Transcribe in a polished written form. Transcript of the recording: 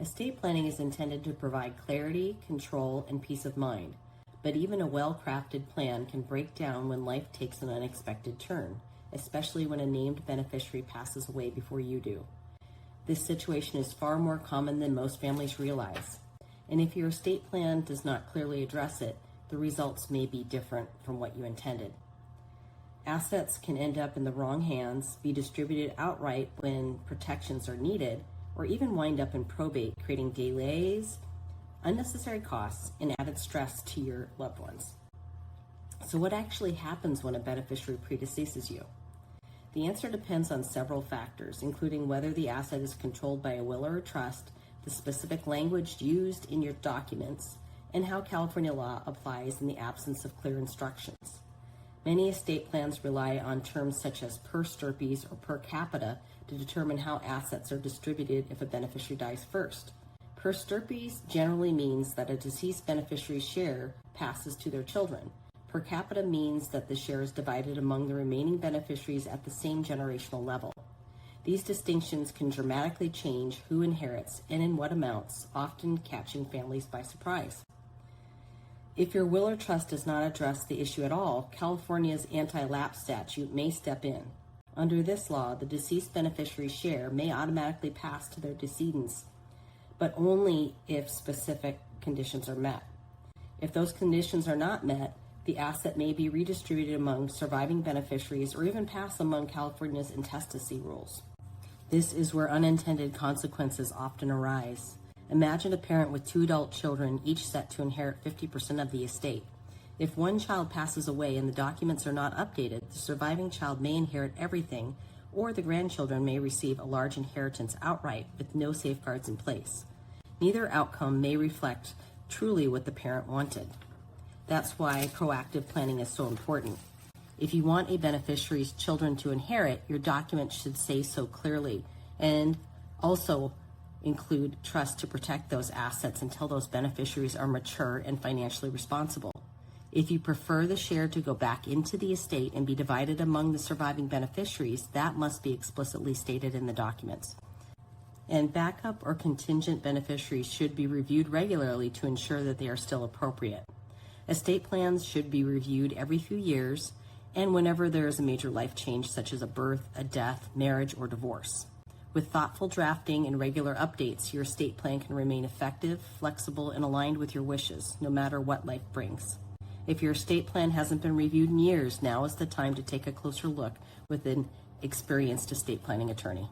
Estate planning is intended to provide clarity, control, and peace of mind, but even a well-crafted plan can break down when life takes an unexpected turn, especially when a named beneficiary passes away before you do. This situation is far more common than most families realize, and if your estate plan does not clearly address it, the results may be different from what you intended. Assets can end up in the wrong hands, be distributed outright when protections are needed, or even wind up in probate, creating delays, unnecessary costs, and added stress to your loved ones. So what actually happens when a beneficiary predeceases you? The answer depends on several factors, including whether the asset is controlled by a will or a trust, the specific language used in your documents, and how California law applies in the absence of clear instructions. Many estate plans rely on terms such as per stirpes or per capita to determine how assets are distributed if a beneficiary dies first. Per stirpes generally means that a deceased beneficiary's share passes to their children. Per capita means that the share is divided among the remaining beneficiaries at the same generational level. These distinctions can dramatically change who inherits and in what amounts, often catching families by surprise. If your will or trust does not address the issue at all, California's anti-lapse statute may step in. Under this law, the deceased beneficiary's share may automatically pass to their decedents, but only if specific conditions are met. If those conditions are not met, the asset may be redistributed among surviving beneficiaries or even pass among California's intestacy rules. This is where unintended consequences often arise. Imagine a parent with 2 adult children, each set to inherit 50% of the estate. If one child passes away and the documents are not updated, the surviving child may inherit everything, or the grandchildren may receive a large inheritance outright with no safeguards in place. Neither outcome may reflect truly what the parent wanted. That's why proactive planning is so important. If you want a beneficiary's children to inherit, your documents should say so clearly, and also include trust to protect those assets until those beneficiaries are mature and financially responsible. If you prefer the share to go back into the estate and be divided among the surviving beneficiaries, that must be explicitly stated in the documents. And backup or contingent beneficiaries should be reviewed regularly to ensure that they are still appropriate. Estate plans should be reviewed every few years and whenever there is a major life change such as a birth, a death, marriage, or divorce. With thoughtful drafting and regular updates, your estate plan can remain effective, flexible, and aligned with your wishes, no matter what life brings. If your estate plan hasn't been reviewed in years, now is the time to take a closer look with an experienced estate planning attorney.